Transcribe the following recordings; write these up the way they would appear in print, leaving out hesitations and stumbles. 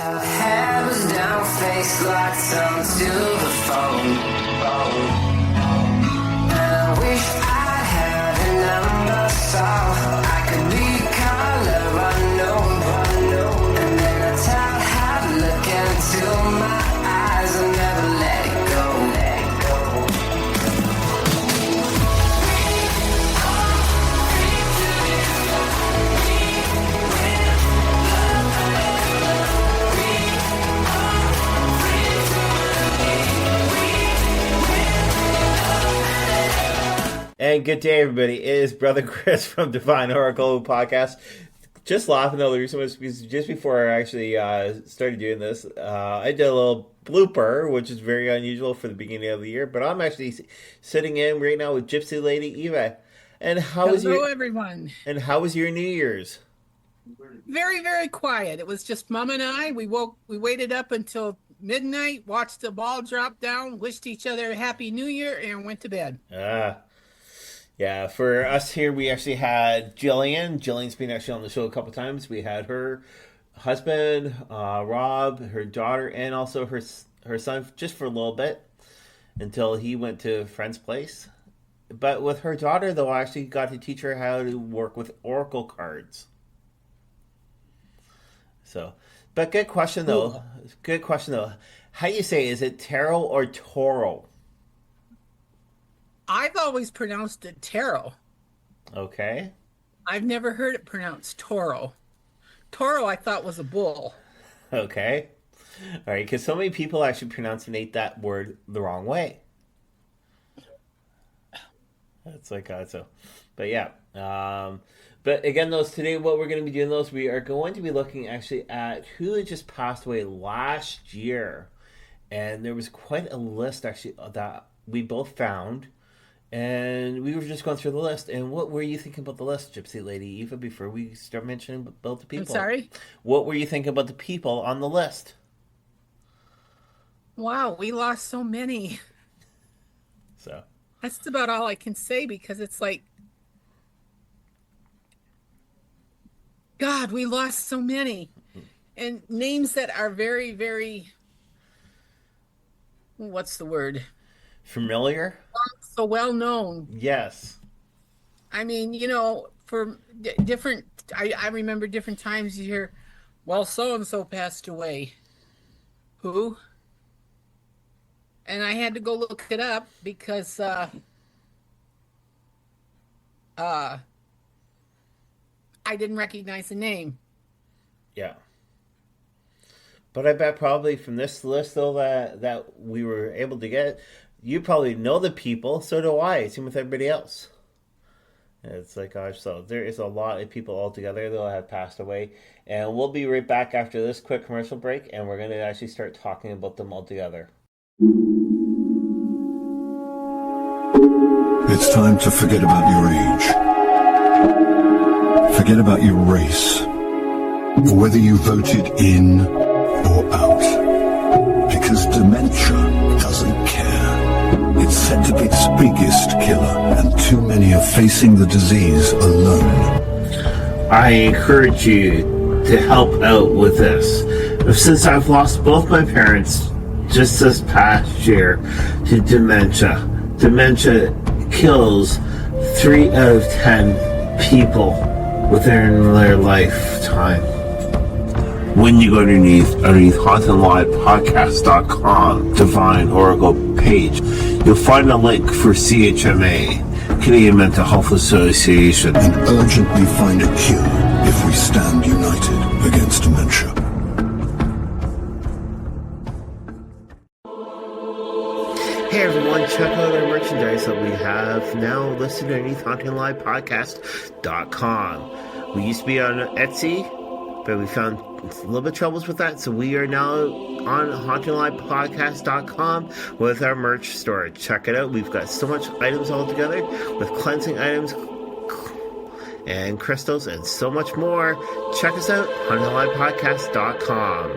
Her hair was down, face locked onto the phone. And I wish I had a number so I could be color unknown. And then I tell her to look into my eyes and never let it go. And good day, everybody. It is Brother Chris from Divine Oracle Podcast. Just laughing, though. The reason was because just before I actually started doing this, I did a little blooper, which is very unusual for the beginning of the year. But I'm actually sitting in right now with Gypsy Lady Eva. And Hello, everyone. And how was your New Year's? Very, very quiet. It was just Mom and I. We waited up until midnight, watched the ball drop down, wished each other a Happy New Year, and went to bed. Yeah, for us here, we actually had Jillian. Jillian's been actually on the show a couple times. We had her husband, Rob, her daughter, and also her son, just for a little bit, until he went to a friend's place. But with her daughter, though, I actually got to teach her how to work with oracle cards. So, but good question, though. Ooh. Good question, though. How do you say, is it tarot or Toro? I've always pronounced it tarot. Okay. I've never heard it pronounced Toro. Toro, I thought, was a bull. Okay. All right, because so many people actually pronounce that word the wrong way. That's like so. But yeah. But again, today what we're going to be doing, we are going to be looking actually at who had just passed away last year. And there was quite a list actually that we both found. And we were just going through the list. And what were you thinking about the list, Gypsy Lady Eva, before we start mentioning about the people? I'm sorry? What were you thinking about the people on the list? Wow, we lost so many. So that's about all I can say, because it's like, God, we lost so many. And names that are very, very, what's the word? Familiar? So well known. Yes. I mean, for different, I remember different times you hear, well, so-and-so passed away. Who? And I had to go look it up because I didn't recognize the name. Yeah. But I bet probably from this list, though, that we were able to get, you probably know the people, so do I. Same with everybody else. It's like, gosh, so there is a lot of people altogether that have passed away. And we'll be right back after this quick commercial break, and we're going to actually start talking about them all together. It's time to forget about your age. Forget about your race. Or whether you voted in or out. Because dementia doesn't care. It's said to be its biggest killer, and too many are facing the disease alone. I encourage you to help out with this. Since I've lost both my parents just this past year to dementia. Dementia kills 3 out of 10 people within their lifetime. When you go underneath HauntedLivePodcast.com Divine Oracle page, you'll find a link for CHMA, Canadian Mental Health Association, and urgently find a cure if we stand united against dementia. Hey everyone, check out our merchandise that we have now listed underneath HauntedLivePodcast.com. We used to be on Etsy, but we found a little bit of troubles with that, so we are now on HauntedLivePodcast.com with our merch store. Check it out. We've got so much items all together with cleansing items and crystals and so much more. Check us out, HauntedLivePodcast.com.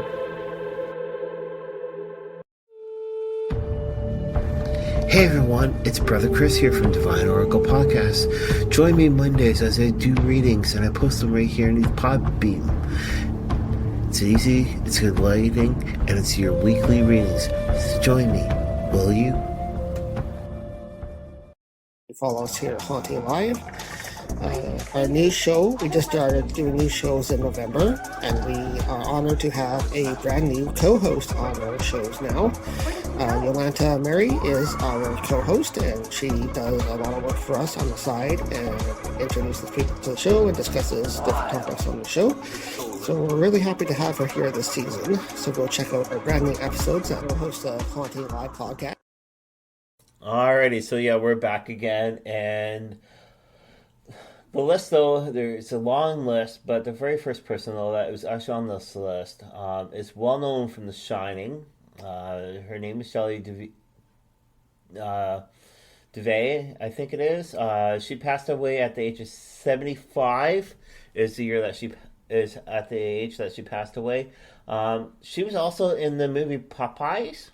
Hey everyone, it's Brother Chris here from Divine Oracle Podcast. Join me Mondays as I do readings and I post them right here in Podbean. It's easy, it's good lighting, and it's your weekly readings. So join me, will you? Follow us here at Haunting Live. Our new show, we just started doing new shows in November, and we are honored to have a brand new co-host on our shows now. Yolanta Mary is our co-host, and she does a lot of work for us on the side and introduces people to the show and discusses different topics on the show. So we're really happy to have her here this season. So go check out our brand new episodes that will host the Haunting Live podcast. Alrighty, so yeah, we're back again, and the list, though, it's a long list, but the very first person, though, that was actually on this list is well known from The Shining. Her name is Shelley DeVay, I think it is. She passed away at the age of 75. Is the year that she is at the age that she passed away. She was also in the movie Popeyes.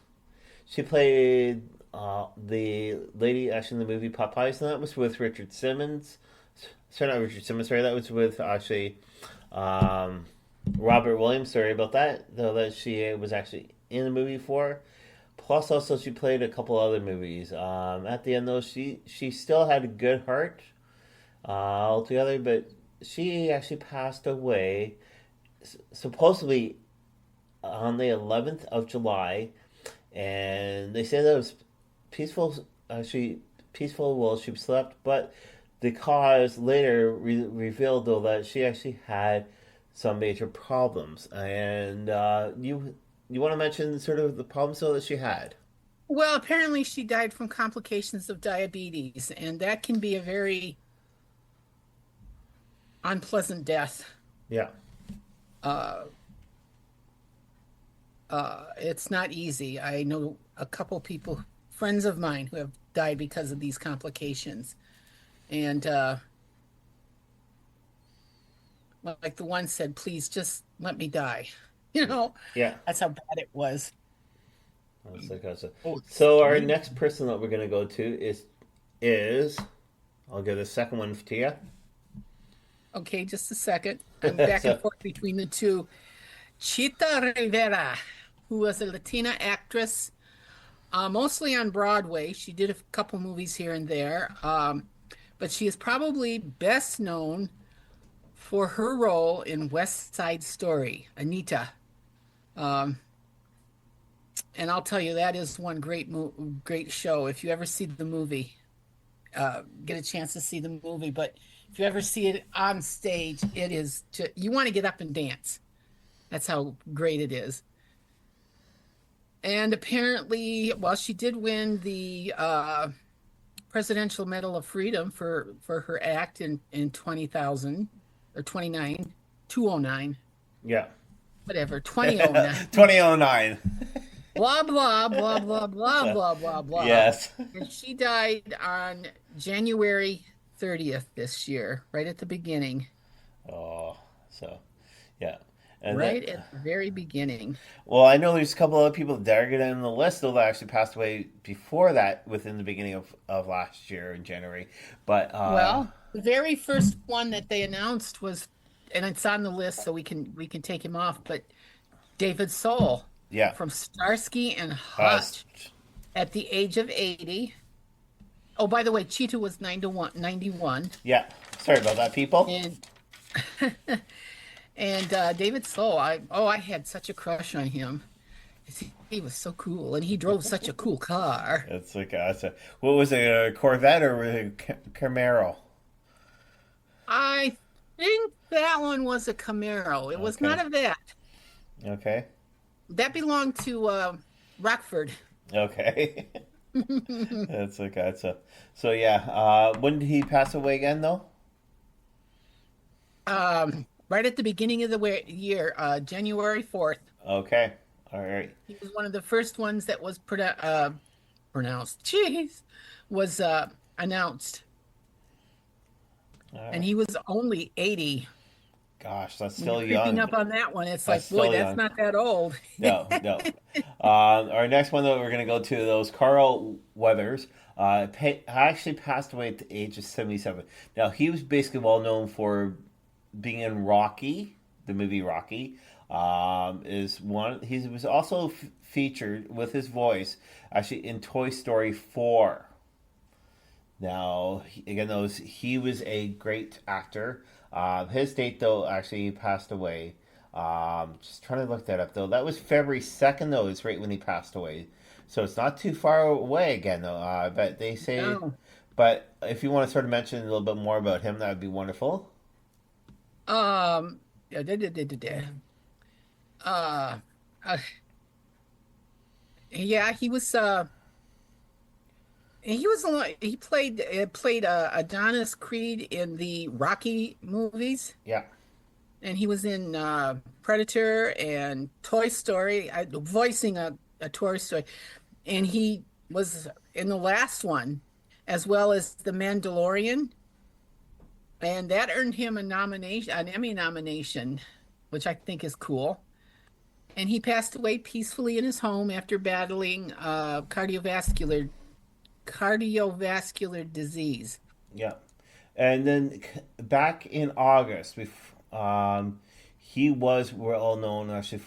She played the lady actually in the movie Popeyes, and that was with Richard Simmons. Sorry, not Richard Simmons. Sorry, that was with actually Robert Williams. Sorry about that. Though that she was actually in the movie for. Plus, also she played a couple other movies. At the end, though, she still had a good heart altogether, but she actually passed away supposedly on the 11th of July, and they say that it was peaceful. Actually, peaceful while she slept, but the cause later revealed, though, that she actually had some major problems. And you want to mention sort of the problems, though, that she had? Well, apparently she died from complications of diabetes, and that can be a very unpleasant death. Yeah. It's not easy. I know a couple people, friends of mine, who have died because of these complications. And like the one said, please just let me die. Yeah. That's how bad it was. So our next person that we're going to go to is I'll give the second one to you. Okay, just a second. I'm back and forth between the two. Chita Rivera, who was a Latina actress, mostly on Broadway. She did a couple movies here and there. But she is probably best known for her role in West Side Story, Anita. And I'll tell you, that is one great show. If you ever see the movie, get a chance to see the movie. But if you ever see it on stage, it is you want to get up and dance. That's how great it is. And apparently, well, she did win the Presidential Medal of Freedom for her act in 20,000 or 209. Yeah. Whatever, 2009. 2009. Blah, blah, blah, blah, blah, blah, blah, blah. Yes. And she died on January 30th this year, right at the beginning. Oh, so, yeah. And right at the very beginning. Well, I know there's a couple other people that are getting on the list, though, that actually passed away before that, within the beginning of last year in January. But well, the very first one that they announced was, and it's on the list, so we can take him off. But David Soul, yeah, from Starsky and Hutch, at the age of 80. Oh, by the way, Chita was 91. Yeah, sorry about that, people. And David Soul, I had such a crush on him. He was so cool, and he drove such a cool car. It's like what was it, a Corvette or a Camaro? I think that one was a Camaro. It was not a Vet. Okay. That belonged to Rockford. Okay. That's okay. So yeah. When did he pass away again, though? Right at the beginning of the year, January 4th. Okay. All right. He was one of the first ones that was pronounced. Jeez, was announced. And he was only 80. Gosh, that's still When young. Creeping up on that one, it's like, boy, that's not that old. No. Our next one that we're going to go to, those Carl Weathers, actually passed away at the age of 77. Now, he was basically well known for being in Rocky, the movie Rocky. is one. He was also featured with his voice actually in Toy Story 4. Now, again, he was a great actor. His date, though, actually passed away. Just trying to look that up, though. That was February 2nd, though, is right when he passed away. So it's not too far away again, though. But they say... No. But if you want to sort of mention a little bit more about him, that would be wonderful. Yeah, uh, uh, yeah, he played Adonis Creed in the Rocky movies, Yeah. and he was in Predator and Toy Story, voicing a Toy Story, and he was in the last one, as well as The Mandalorian, and that earned him an Emmy nomination, which I think is cool. And he passed away peacefully in his home after battling cardiovascular disease. Yeah. And then back in August, he was well known actually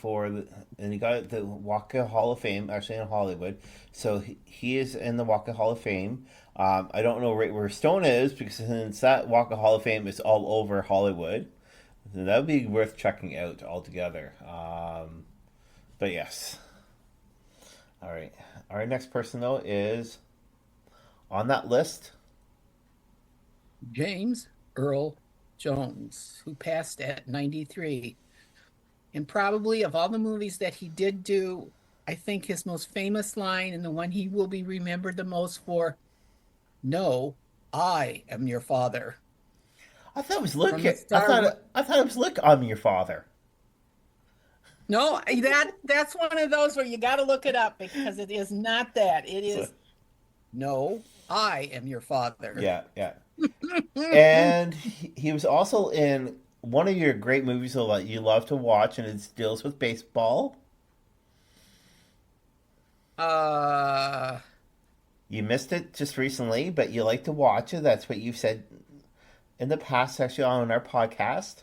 and he got the Walk of Hall of Fame actually in Hollywood. So he is in the Walk of Hall of Fame. I don't know right where Stone is because since that Walk of Hall of Fame is all over Hollywood, so that would be worth checking out altogether. But yes. All right. Our next person though is on that list. James Earl Jones, who passed at 93. And probably of all the movies that he did do, I think his most famous line and the one he will be remembered the most for, "No, I am your father." I thought it was look. From the I Star thought it was look. I'm your father. No, that's one of those where you got to look it up because it is not that. It is, "No, I am your father." Yeah, yeah. And he was also in one of your great movies that you love to watch, and it deals with baseball. You missed it just recently, but you like to watch it. That's what you've said in the past, actually, on our podcast.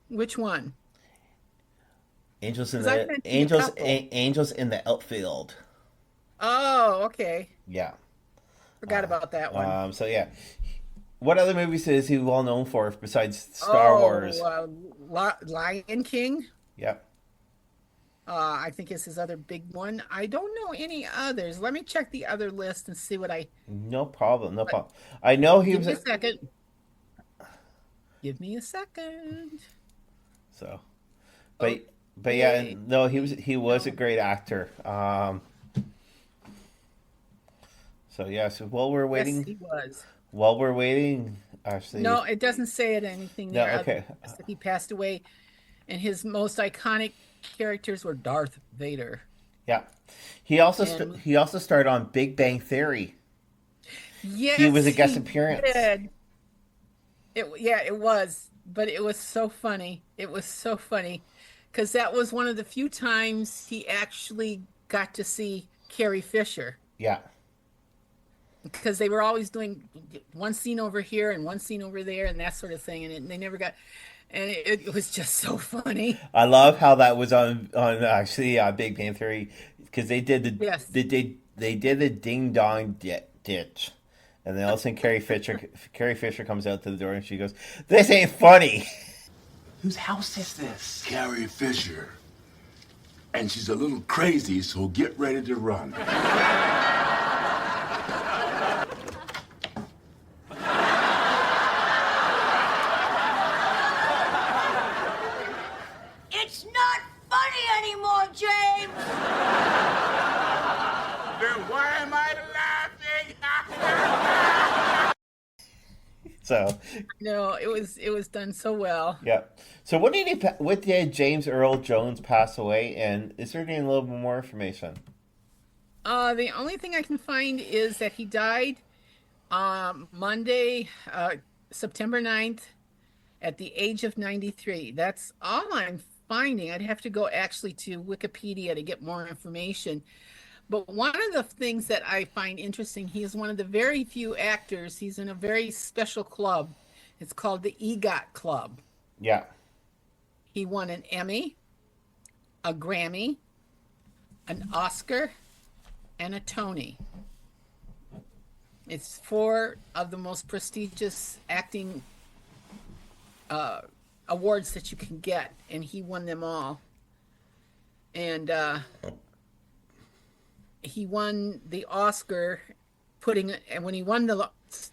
Which one? Angels in 'Cause I've mentioned a couple. Angels in the Outfield. Oh, okay. Yeah. Forgot about that one. So yeah, what other movies is he well known for besides Star Wars? Lion King. Yep. I think is his other big one. I don't know any others. Let me check the other list and see what I. No problem. No problem. I know he Give was. me a second. Give me a second. So, but yeah, no, he was a great actor. So yeah, so while we're waiting, Yes, he was. while we're waiting, actually, No, it doesn't say it anything No, there. okay. Just that he passed away, and his most iconic characters were Darth Vader. yeah, he also And- he also starred on Big Bang Theory. Yes, He was a guest he appearance. did. It was, but it was so funny. It was so funny because that was one of the few times he actually got to see Carrie Fisher. Yeah, Because they were always doing one scene over here and one scene over there and that sort of thing, and they never got. And it was just so funny. I love how that was on actually Big Bang Theory because they did the Yes. they did the ding dong ditch, and then all of a sudden Carrie Fisher comes out to the door and she goes, "This ain't funny." Whose house is this? Carrie Fisher. And she's a little crazy, so get ready to run. It's not funny anymore, James! Then why am I laughing? So No, it was done so well. yeah. So what did James Earl Jones pass away, and is there any little bit more information? The only thing I can find is that he died Monday, September 9th, at the age of 93. That's all I'm finding. I'd have to go actually to Wikipedia to get more information. But one of the things that I find interesting, he is one of the very few actors. He's in a very special club. It's called the EGOT Club. Yeah. He won an Emmy, a Grammy, an Oscar, and a Tony. It's 4 of the most prestigious acting awards that you can get, and he won them all. And he won the Oscar, and when he won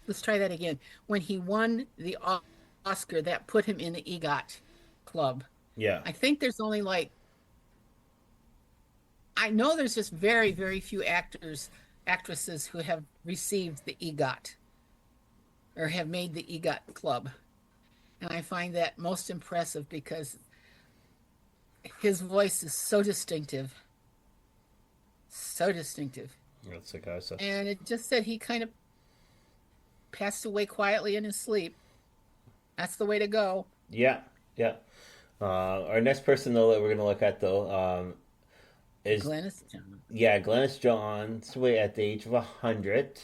let's try that again. When he won the Oscar, that put him in the EGOT club. Yeah. I think there's only I know there's just very, very few actresses who have received the EGOT or have made the EGOT club. And I find that most impressive because his voice is so distinctive. So distinctive. That's the guy. So. And it just said he kind of passed away quietly in his sleep. That's the way to go. Yeah, yeah. Our next person, though, that we're going to look at, though, is Glynis Johns. Yeah, Glynis Johns, at the age of 100.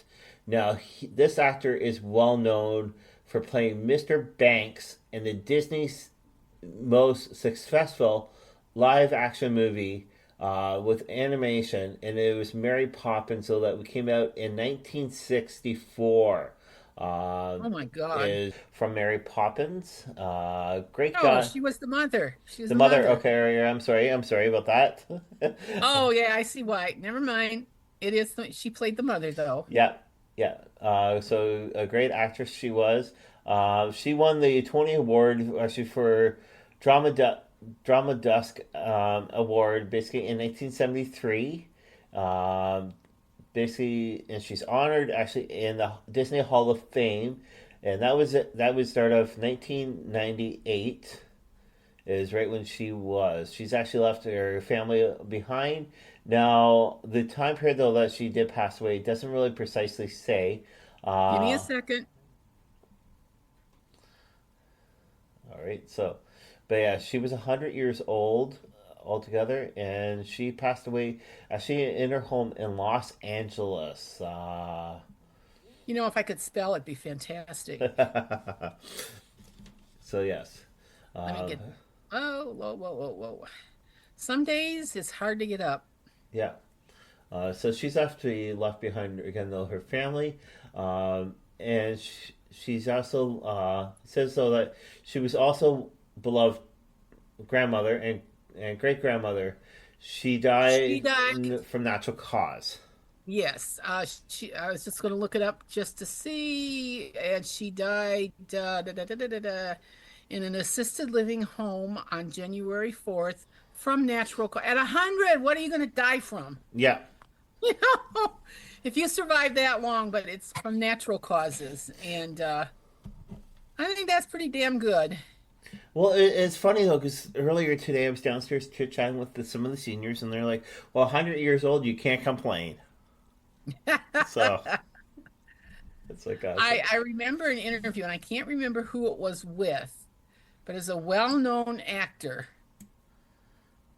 Now, this actor is well known for playing Mr. Banks in the Disney's most successful live-action movie with animation, and it was Mary Poppins, so that came out in 1964. Oh my God! Is from Mary Poppins. Great no, guy. She was the mother. She was the mother. Okay, I'm sorry about that. Oh yeah, I see why. Never mind. It is. She played the mother though. Yeah. So a great actress she was. She won the Tony Award actually for Drama Dusk Award basically in 1973. Basically, and she's honored actually in the Disney Hall of Fame, and that was start of 1998. Is right when she's actually left her family behind. Now the time period though that she did pass away doesn't really precisely say. Give me a second. All right, so, but yeah, she was 100 years old altogether, and she passed away actually in her home in Los Angeles. If I could spell, it'd be fantastic. So yes. Let me get. Oh, whoa! Some days it's hard to get up. Yeah. So she's actually left behind again though her family, and she's also says so that she was also beloved grandmother and great grandmother. She died from natural cause. Yes, I was just going to look it up just to see, and she died in an assisted living home on January 4th from natural cause. At 100, what are you going to die from? Yeah. If you survive that long, but it's from natural causes, and I think that's pretty damn good. Well, it's funny though, because earlier today I was downstairs chit-chatting with some of the seniors, and they're like, well, 100 years old, you can't complain. So, it's like... I remember an interview, and I can't remember who it was with, but it's a well-known actor.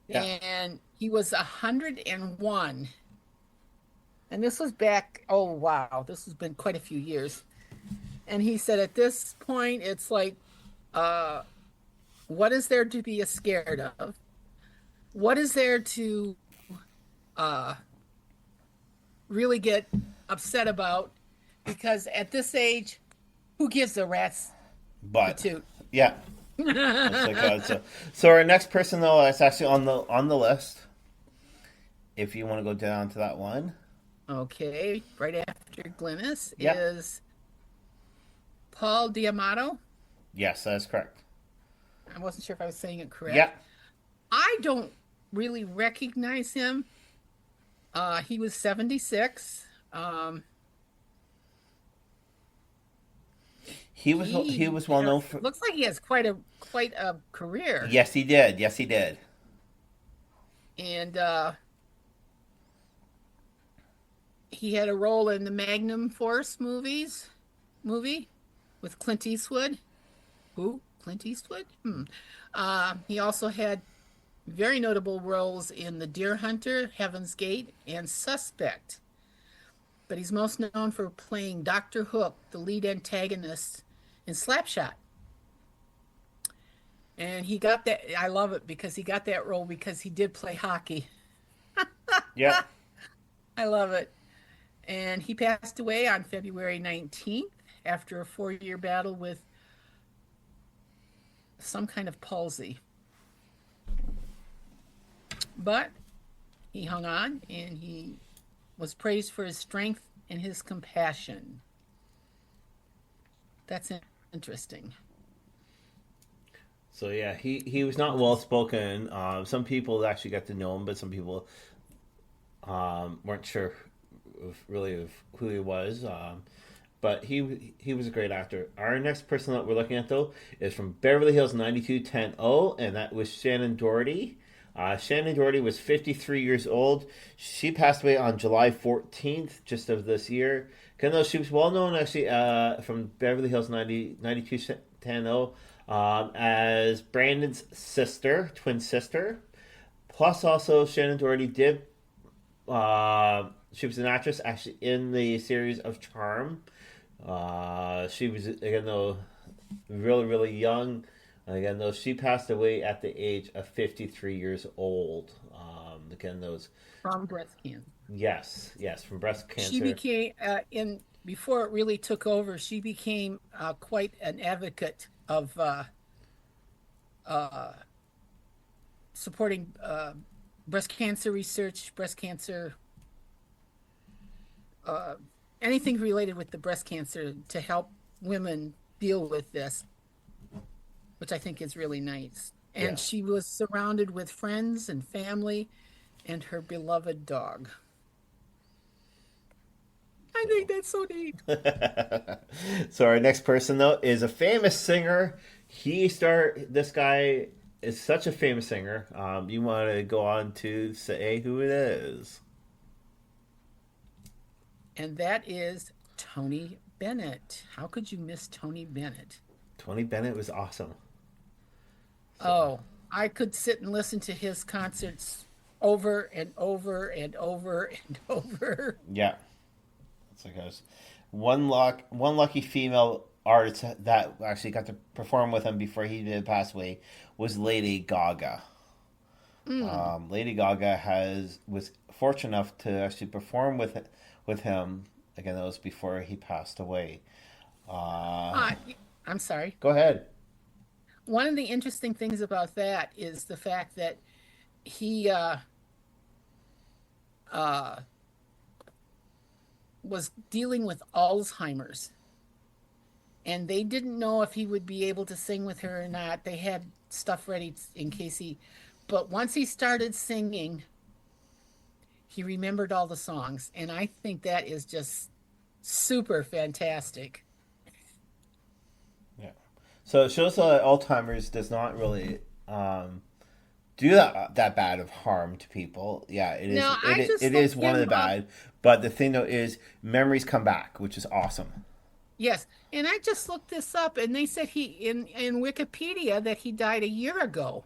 Yeah. And he was 101. And this was back, oh, wow, this has been quite a few years. And he said at this point, it's like... what is there to be scared of? What is there to really get upset about? Because at this age, who gives a rat's toot? Yeah. So our next person though that's actually on the list. If you want to go down to that one. Okay, right after Glynis is Paul D'Amato. Yes, that's correct. I wasn't sure if I was saying it correct. Yeah. I don't really recognize him. He was 76. He was well known for. Looks like he has quite a career. Yes, he did. And he had a role in the Magnum Force movie with Clint Eastwood. Who? Clint Eastwood? He also had very notable roles in The Deer Hunter, Heaven's Gate, and Suspect. But he's most known for playing Dr. Hook, the lead antagonist in Slapshot. And he got that. I love it because he got that role because he did play hockey. Yeah. I love it. And he passed away on February 19th after a 4-year battle with some kind of palsy. But he hung on and he was praised for his strength and his compassion. That's interesting. So yeah, he was not well spoken. Some people actually got to know him, but some people weren't sure of who he was. But he was a great actor. Our next person that we're looking at though is from Beverly Hills 90210, and that was Shannon Doherty. Shannon Doherty was 53 years old. She passed away on July 14th, just of this year. Though she was well known actually from Beverly Hills 90210 as Brandon's sister, twin sister. Plus, also Shannon Doherty did. She was an actress actually in the series of Charm. She was again though really young. Again, though, she passed away at the age of 53 years old. Again, those From breast cancer. yes, from breast cancer. She became before it really took over. She became quite an advocate of supporting breast cancer research, breast cancer, anything related with the breast cancer to help women deal with this, which I think is really nice. And Yeah. she was surrounded with friends and family and her beloved dog. I think that's so neat. So our next person though is a famous singer. This guy is such a famous singer. You want to go on to say who it is? And that is Tony Bennett. How could you miss Tony Bennett? Tony Bennett was awesome. Oh, I could sit and listen to his concerts over and over and over and over. Yeah. It's like one lucky female artist that actually got to perform with him before he did pass away was Lady Gaga. Lady Gaga was fortunate enough to actually perform with him. Again, that was before he passed away. I'm sorry. Go ahead. One of the interesting things about that is the fact that he was dealing with Alzheimer's. And they didn't know if he would be able to sing with her or not. They had stuff ready in case but once he started singing, he remembered all the songs. And I think that is just super fantastic. Yeah. So it shows that Alzheimer's does not really do that bad of harm to people. Yeah, it is. No, It is one of the bad. But the thing though is memories come back, which is awesome. Yes, and I just looked this up, and they said in Wikipedia that he died a year ago.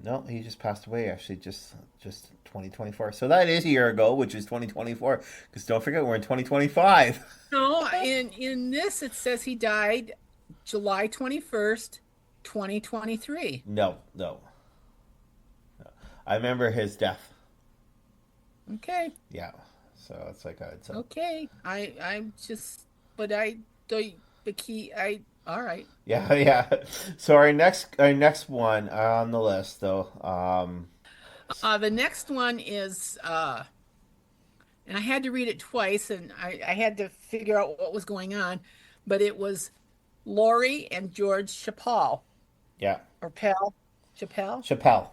No, he just passed away. Actually, just 2024. So that is a year ago, which is 2024. Because don't forget, we're in 2025. No, in this it says he died July 21st, 2023. No. I remember his death. Okay. Yeah. So it's like it's Okay. I'm just, but all right. Yeah. So our next one on the list though. The next one is, and I had to read it twice, and I had to figure out what was going on, but it was Lori and George Chappelle. Yeah. Or Chappelle. Chappelle.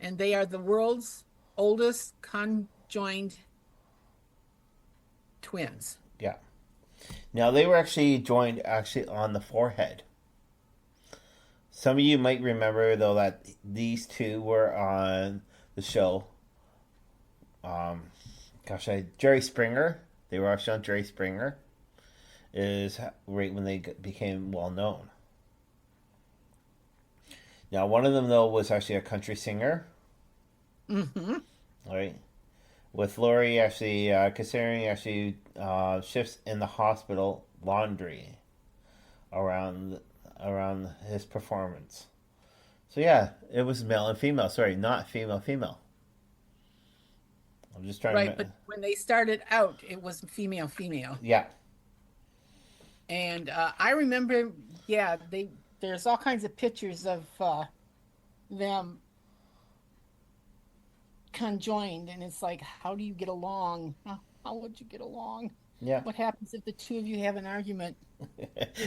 And they are the world's oldest conjoined twins. Yeah. Now they were actually joined on the forehead. Some of you might remember though that these two were on the show. Jerry Springer. They were actually on Jerry Springer. Is right when they became well known. Now one of them though was actually a country singer. Mm-hmm. Right. With Lori actually considering shifts in the hospital laundry around around his performance. So yeah, it was male and female. Sorry, not female female. I'm just trying Right, to. but when they started out, it was female female. Yeah, And I remember, yeah, there's all kinds of pictures of them conjoined, and it's like, how do you get along? How would you get along? yeah. What happens if the two of you have an argument?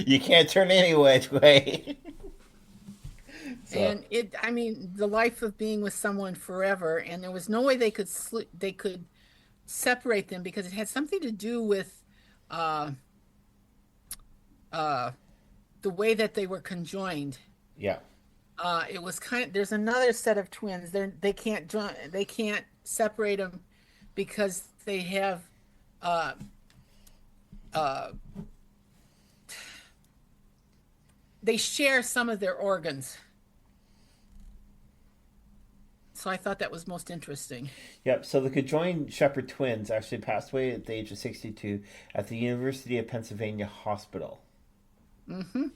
You can't turn any which way. So, And I mean, the life of being with someone forever, and there was no way they could separate them because it had something to do with uh, the way that they were conjoined. yeah, It was there's another set of twins. They can't separate them because they have uh, they share some of their organs. So I thought that was most interesting. yep. So the conjoined Shepherd twins actually passed away at the age of 62 at the University of Pennsylvania Hospital. Mm-hmm.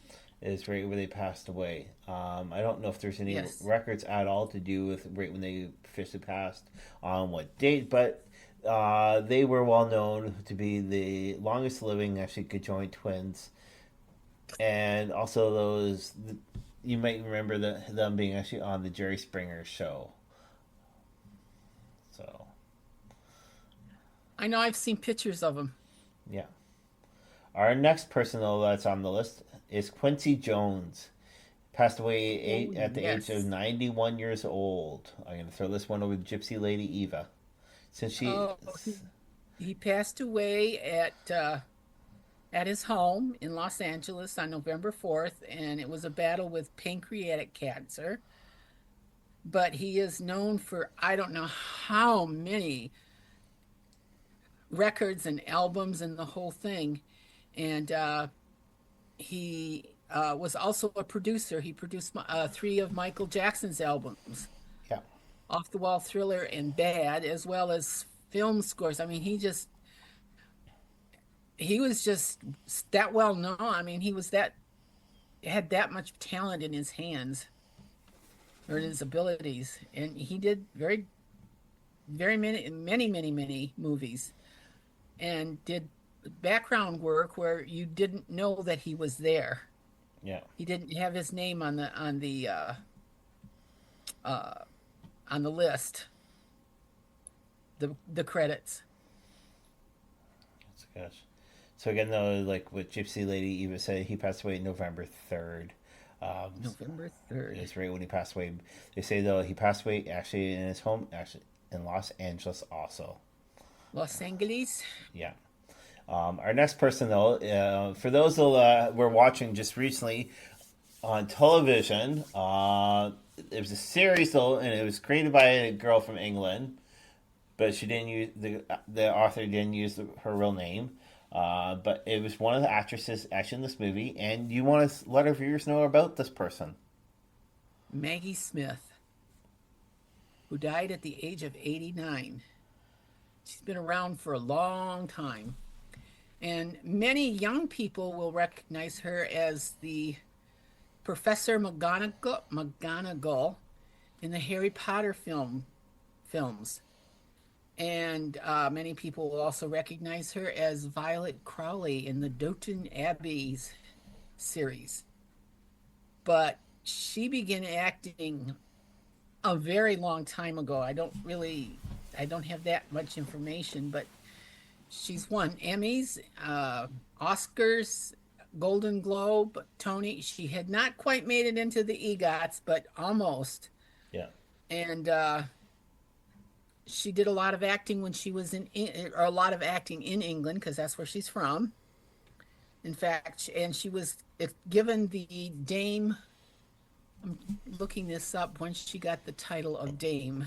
Is right where they passed away. I don't know if there's any Yes. records at all to do with right when they officially passed on what date, but they were well known to be the longest living actually conjoined twins, and also those you might remember them being actually on the Jerry Springer show. So I know I've seen pictures of them. yeah. Our next person, though, that's on the list is Quincy Jones. Passed away at the age of 91 years old. I'm going to throw this one over to Gypsy Lady Eva. Since He passed away at his home in Los Angeles on November 4th, and it was a battle with pancreatic cancer. But he is known for I don't know how many records and albums and the whole thing. And he was also a producer. He produced 3 of Michael Jackson's albums, yeah, Off the Wall Thriller and Bad, as well as film scores. I mean, he was just that well known. I mean, had that much talent in his hands or in his abilities, and he did very, very many movies, and did background work where you didn't know that he was there. yeah. He didn't have his name on the list, the credits. That's good. So again, though, like what Gypsy Lady Eva said, he passed away November 3rd. November 3rd. Is right when he passed away. They say though he passed away actually in his home, actually in Los Angeles, also. Los Angeles. Yeah. Our next person, though, for those who were watching just recently on television, it was a series, though, and it was created by a girl from England, but she didn't use the author didn't use her real name. But it was one of the actresses actually in this movie, and you want to let our viewers know about this person. Maggie Smith, who died at the age of 89. She's been around for a long time. And many young people will recognize her as the Professor McGonagall in the Harry Potter films. And many people will also recognize her as Violet Crowley in the Downton Abbey series. But she began acting a very long time ago. I don't have that much information, but she's won Emmys, Oscars, Golden Globe, Tony. She had not quite made it into the EGOTs, but almost. Yeah. And she did a lot of acting when she was in England, because that's where she's from. In fact, and she was given the Dame. I'm looking this up when she got the title of Dame,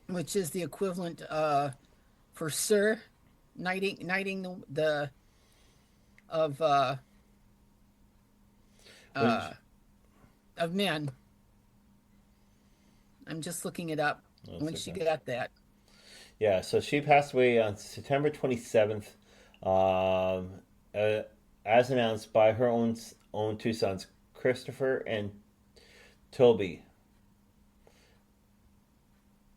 which is the equivalent for Sir, knighting the of men. I'm just looking it up. That's when she got that. Yeah, so she passed away on September 27th, as announced by her own 2 sons, Christopher and Toby.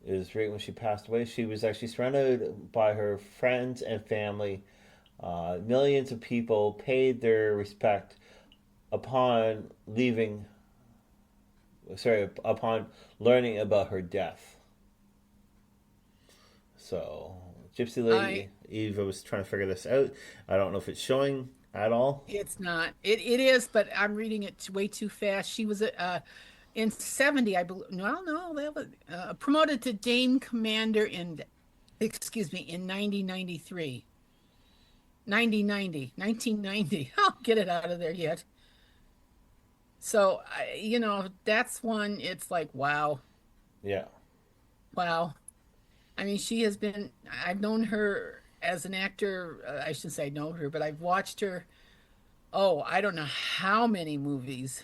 It was right when she passed away. She was actually surrounded by her friends and family. Millions of people paid their respect upon upon learning about her death. So, Gypsy Lady, Eva was trying to figure this out. I don't know if it's showing at all. It's not. It is, but I'm reading it way too fast. She was in 70, I believe. Well, no, they was promoted to Dame Commander in 1993. 1990. I'll get it out of there yet. So, that's one, it's like, wow. Yeah. Wow. I mean, she has been, I've known her as an actor. I shouldn't say I know her, but I've watched her, I don't know how many movies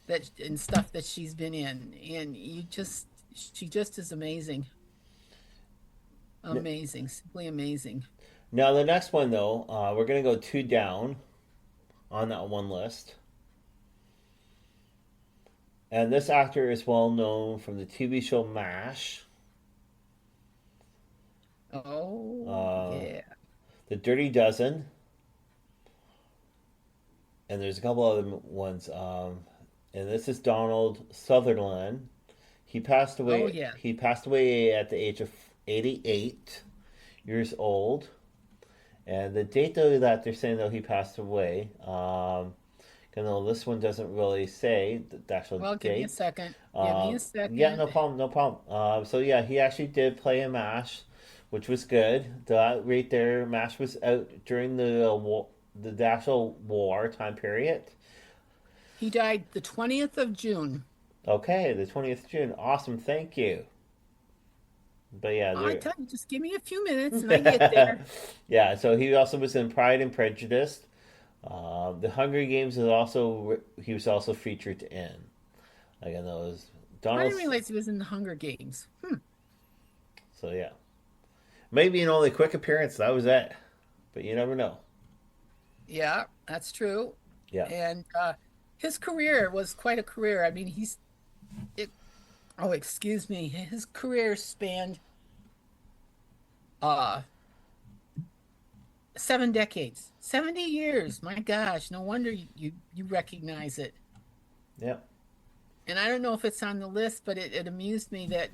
and stuff that she's been in. And she just is amazing. Amazing. Simply amazing. Now, the next one, though, we're going to go 2 down on that one list. And this actor is well known from the TV show MASH. Yeah. The Dirty Dozen. And there's a couple other ones. And this is Donald Sutherland. He passed away. Oh, yeah. He passed away at the age of 88 years old. And the date, though, that they're saying, though, he passed away, this one doesn't really say the actual date. Well, give me a second. Yeah, no problem. So, yeah, he actually did play in MASH, which was good. That right there, MASH was out during the actual war time period. He died the 20th of June. Okay, the 20th of June. Awesome, thank you. But yeah, I tell you, just give me a few minutes and I get there. Yeah, so he also was in Pride and Prejudice. The Hunger Games he was also featured in. Again, those Donald. I didn't realize he was in the Hunger Games. So yeah, maybe an only quick appearance. That was it, but you never know. Yeah, that's true. Yeah, and his career was quite a career. I mean, excuse me. His career spanned 7 decades, 70 years. My gosh, no wonder you recognize it. Yeah. And I don't know if it's on the list, but it amused me that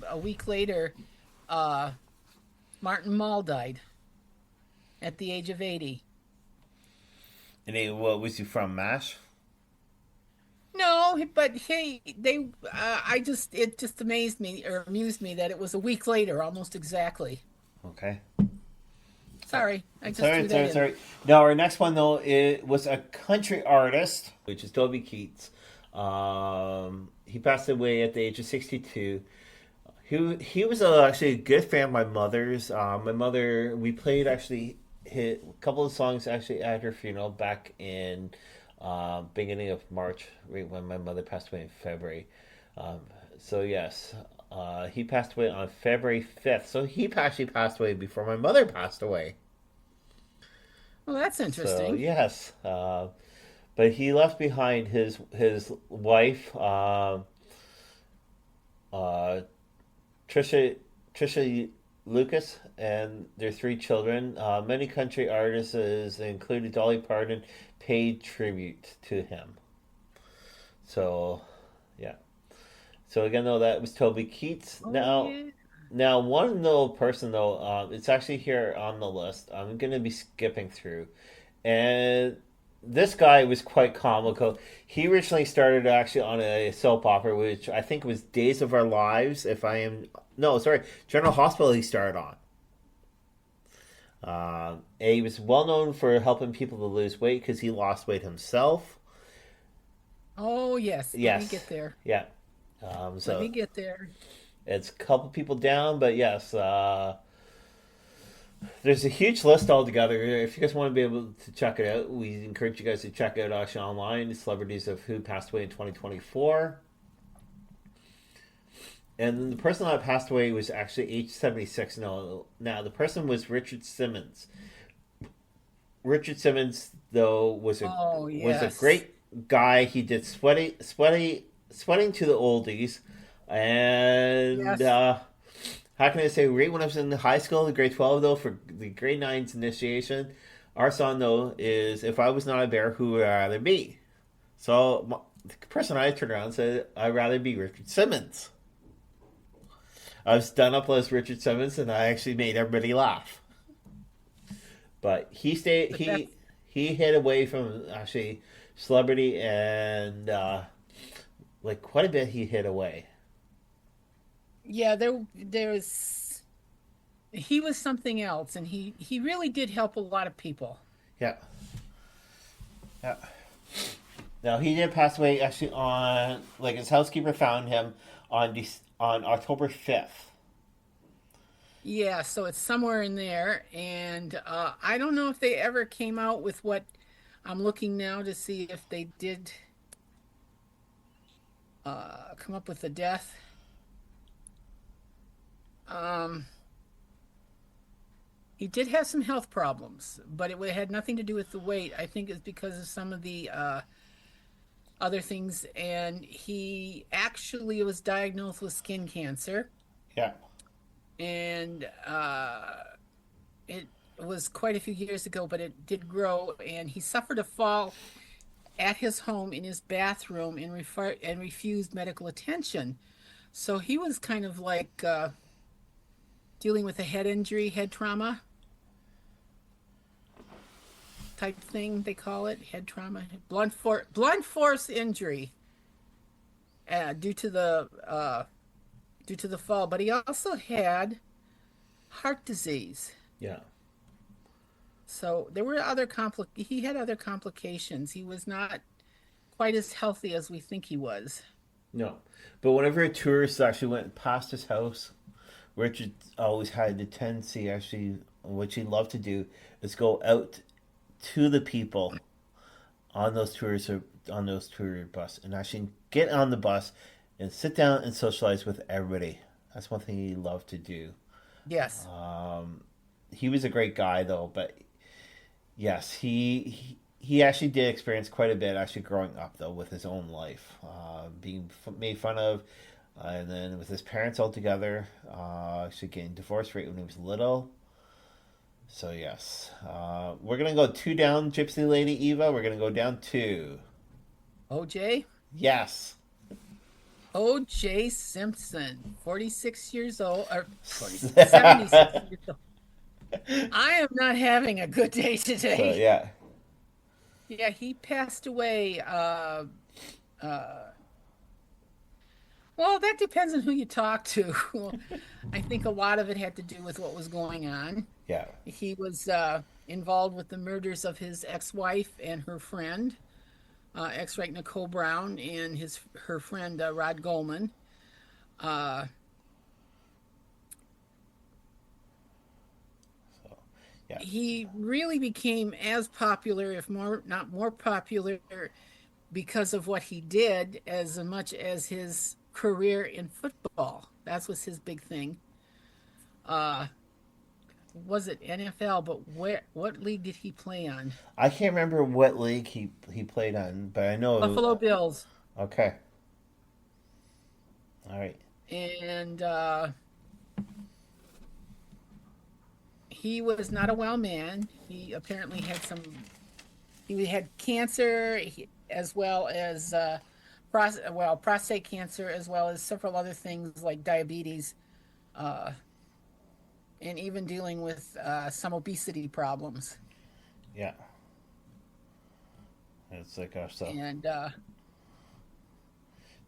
a week later, Martin Mull died at the age of 80. And what was he from? MASH? No, but hey, it just amazed me or amused me that it was a week later, almost exactly. Okay. Sorry, Sorry. Now our next one though, it was a country artist, which is Toby Keith. He passed away at the age of 62. He was actually a good fan of my mother's. My mother, we played actually a couple of songs actually at her funeral back in beginning of March, right when my mother passed away in February. So yes, he passed away on February 5th. So he actually passed away before my mother passed away. Well, that's interesting. So, yes, but he left behind his wife, Trisha Lucas, and their 3 children. Many country artists, including Dolly Parton, paid tribute to him. So, yeah. So again, though, that was Toby Keith. Now, one little person though, it's actually here on the list. I'm going to be skipping through, and this guy was quite comical. He originally started actually on a soap opera, which I think was Days of Our Lives. General Hospital. He started on. And he was well known for helping people to lose weight because he lost weight himself. Oh yes. Let me get there. Yeah. Let me get there. It's a couple people down, but yes, there's a huge list altogether. If you guys want to be able to check it out, we encourage you guys to check out actually online the celebrities of who passed away in 2024. And the person that passed away was actually age 76. Now the person was Richard Simmons. Richard Simmons, though, was a guy. He did sweating to the oldies, and Yes. how can I say? Right when I was in high school, the grade 12 though, for the grade 9's initiation, our song though is "If I Was Not a Bear, Who Would I Rather Be?" So the person I turned around and said, "I'd rather be Richard Simmons." I was done up as Richard Simmons, and I actually made everybody laugh. But he stayed. But He hid away from actually celebrity and like quite a bit. He hid away. yeah, there's he was something else, and he really did help a lot of people. Yeah, yeah. Now he did pass away actually on like his housekeeper found him on October 5th. Yeah, so it's somewhere in there, and I don't know if they ever came out with what I'm looking now to see if they did come up with the death. Um, he did have some health problems, but it had nothing to do with the weight. I think it's because of some of the other things, and he actually was diagnosed with skin cancer, Yeah, and it was quite a few years ago, but it did grow, and he suffered a fall at his home in his bathroom and refused medical attention. So he was kind of like dealing with a head injury, head trauma type thing, they call it, head trauma, blunt force injury due to the fall. But he also had heart disease. yeah. So there were he had other complications. He was not quite as healthy as we think he was. No, but whenever a tourist actually went past his house, Richard always had the tendency, actually, what he loved to do, is go out to the people on those tours or on those tour bus, and actually get on the bus and sit down and socialize with everybody. That's one thing he loved to do. Yes. He was a great guy, though, but yes, he actually did experience quite a bit actually growing up though with his own life, being made fun of, and then with his parents all together, actually getting divorced right when he was little. So yes, we're gonna go two down, Gypsy Lady Eva. We're gonna go down two. OJ? Yes. OJ Simpson, 46 years old, or 76 years old. I am not having a good day today. So yeah. Yeah, he passed away. Well, that depends on who you talk to. I think a lot of it had to do with what was going on. Yeah. He was involved with the murders of his ex-wife and her friend, ex-wife Nicole Brown, and her friend Rod Goldman. Yeah. He really became as popular, if not more popular, because of what he did as much as his career in football. That was his big thing. Was it NFL? But what league did he play on? I can't remember what league he played on, but I know Buffalo Bills. Okay. All right. And he was not a well man. He apparently had he had cancer, as well as prostate cancer, as well as several other things like diabetes, and even dealing with some obesity problems. Yeah. It's like so. And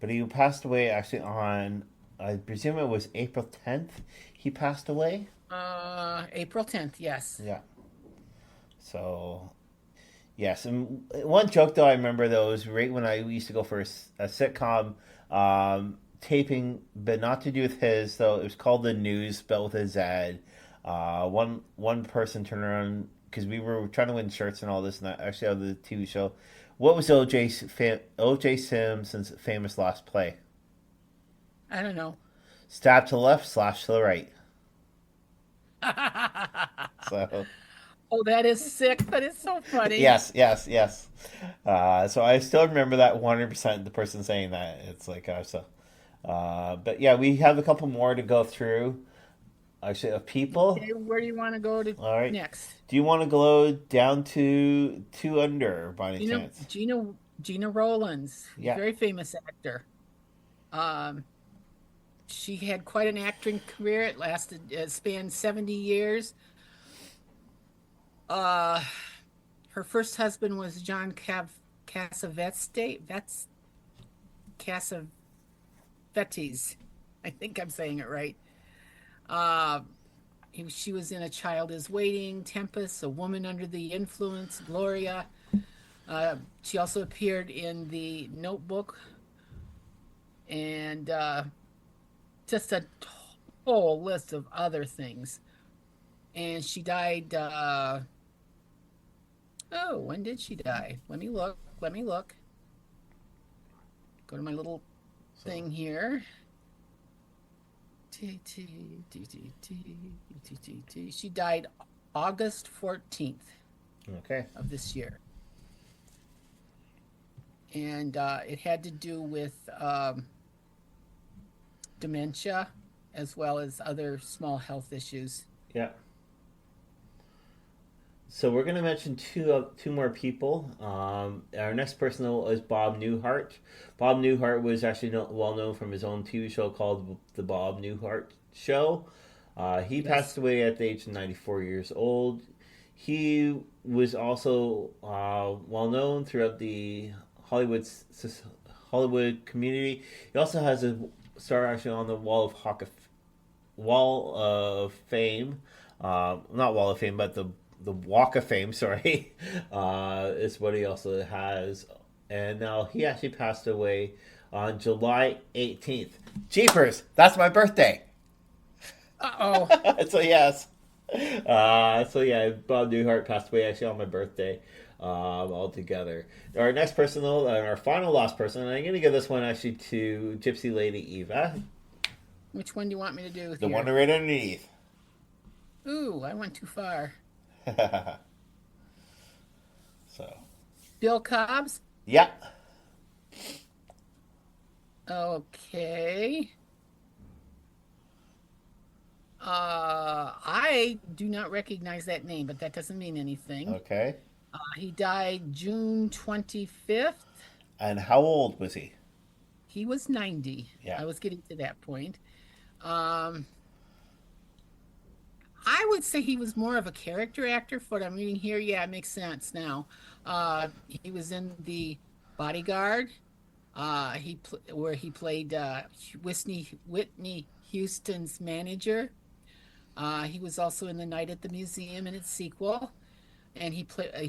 but he passed away actually on, I presume it was April 10th. He passed away. April 10th, yes. Yeah. So, yes, and one joke though I remember though was right when I used to go for a sitcom taping, but not to do with his. Though it was called The News, spelled with a Z. One person turned around because we were trying to win shirts and all this, and actually on the TV show. What was O.J. Simpson's famous last play? I don't know. Stab to the left, slash to the right. So, Oh, that is sick, but it's so funny. Yes. So I still remember that 100%. The person saying that, it's like so. But yeah, we have a couple more to go through. Actually, of people. Okay, where do you want to go to All right. next? Do you want to go down to two under by any chance? Gina Rowlands, Yeah. very famous actor. She had quite an acting career. It spanned 70 years. Her first husband was John Cassavetes. I think I'm saying it right. She was in A Child Is Waiting, Tempest, A Woman Under the Influence, Gloria. She also appeared in The Notebook, and just a whole list of other things. And she died. When did she die? Let me look. Go to my little thing here. She died August 14th of this year. And it had to do with dementia as well as other small health issues. Yeah. So we're going to mention two more people. Our next person is Bob Newhart. Bob Newhart was actually well known from his own TV show called The Bob Newhart Show. He passed away at the age of 94 years old. He was also well known throughout the Hollywood community. He also has a star actually on the Wall of Fame. Not Wall of Fame, but the Walk of Fame, sorry, is what he also has. And now he actually passed away on July 18th. Jeepers, that's my birthday. Uh-oh. So yes. Bob Newhart passed away actually on my birthday altogether. Our next person, though, and our last person, and I'm going to give this one actually to Gypsy Lady Eva. Which one do you want me to do? The one right underneath. Ooh, I went too far. So. Bill Cobbs? Yeah. Okay. I do not recognize that name, but that doesn't mean anything. Okay. He died June 25th. And how old was he? He was 90. Yeah. I was getting to that point. I would say he was more of a character actor for what I'm reading here. Yeah, it makes sense now. He was in The Bodyguard, where he played Whitney Houston's manager. He was also in The Night at the Museum and its sequel, and he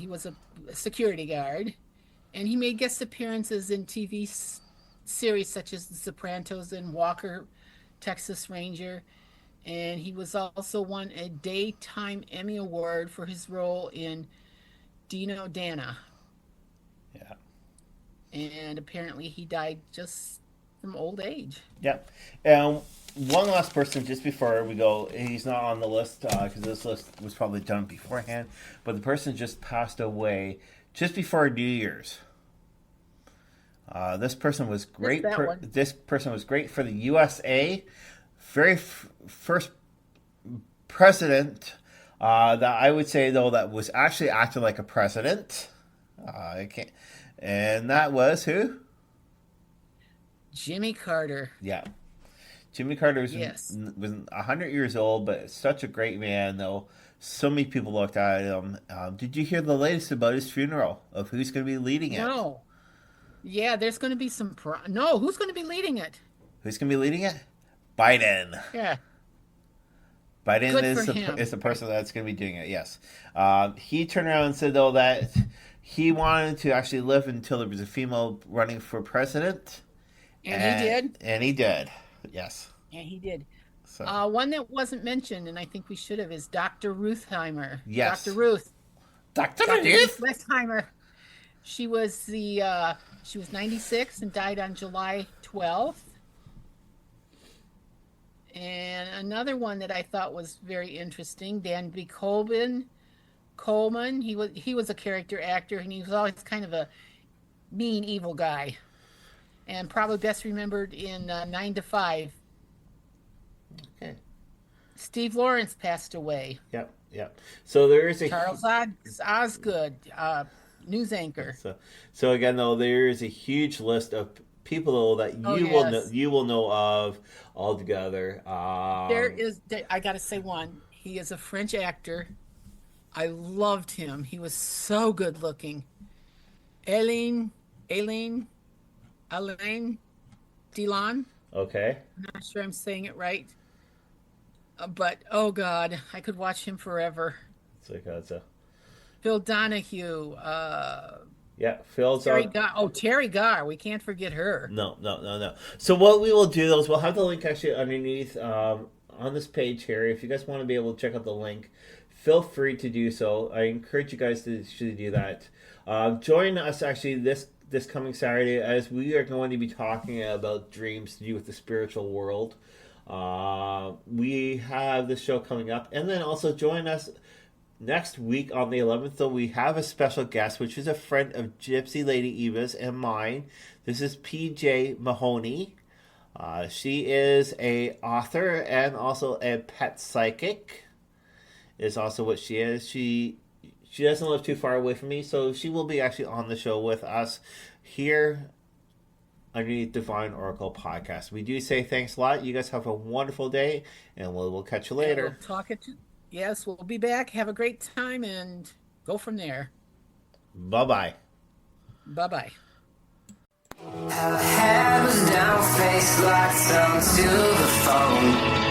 was a security guard, and he made guest appearances in TV series such as The Sopranos and Walker, Texas Ranger. And he was also won a Daytime Emmy Award for his role in Dino Dana. Yeah. And apparently he died just from old age. Yeah. And one last person just before we go. He's not on the list because this list was probably done beforehand. But the person just passed away just before New Year's. This person was great. This person was great for the USA. Very first president that I would say, though, that was actually acting like a president. And that was who? Jimmy Carter. Yeah. Jimmy Carter was 100 years old, but such a great man, though. So many people looked at him. Did you hear the latest about his funeral, of who's going to be leading it? No. Yeah, there's going to be some... No, who's going to be leading it? Who's going to be leading it? Biden. Yeah. Biden is the person that's going to be doing it, yes. He turned around and said, though, that he wanted to actually live until there was a female running for president. And he did? And he did, yes. And he did. So. One that wasn't mentioned, and I think we should have, is Dr. Ruthheimer. Yes. Dr. Ruth. Dr. Ruth? Ruthheimer. She was 96 and died on July 12th. And another one that I thought was very interesting, Danby Coben, Coleman. He was a character actor, and he was always kind of a mean, evil guy, and probably best remembered in 9 to 5. Okay. Steve Lawrence passed away. Yep. So there is a Charles Osgood, news anchor. So again, though, there is a huge list of people though that you will know of altogether. I got to say one. He is a French actor. I loved him. He was so good looking. Alain Delon. Okay. I'm not sure I'm saying it right. But, oh God, I could watch him forever. So. Phil Donahue. Yeah, Phil's Terry Garr. We can't forget her. No. So what we will do is we'll have the link actually underneath on this page here. If you guys want to be able to check out the link, feel free to do so. I encourage you guys to do that. Join us actually this coming Saturday as we are going to be talking about dreams to do with the spiritual world. We have this show coming up, and then also join us next week on the 11th. So we have a special guest, which is a friend of Gypsy Lady Eva's and mine. This is PJ Mahoney. She is a author and also a pet psychic. Is also what she is. She doesn't live too far away from me, so she will be actually on the show with us here underneath Divine Oracle Podcast. We do say thanks a lot. You guys have a wonderful day, and we'll catch you later. Yes, we'll be back. Have a great time and go from there. Bye-bye. Bye-bye. Head was down, face locked onto the phone.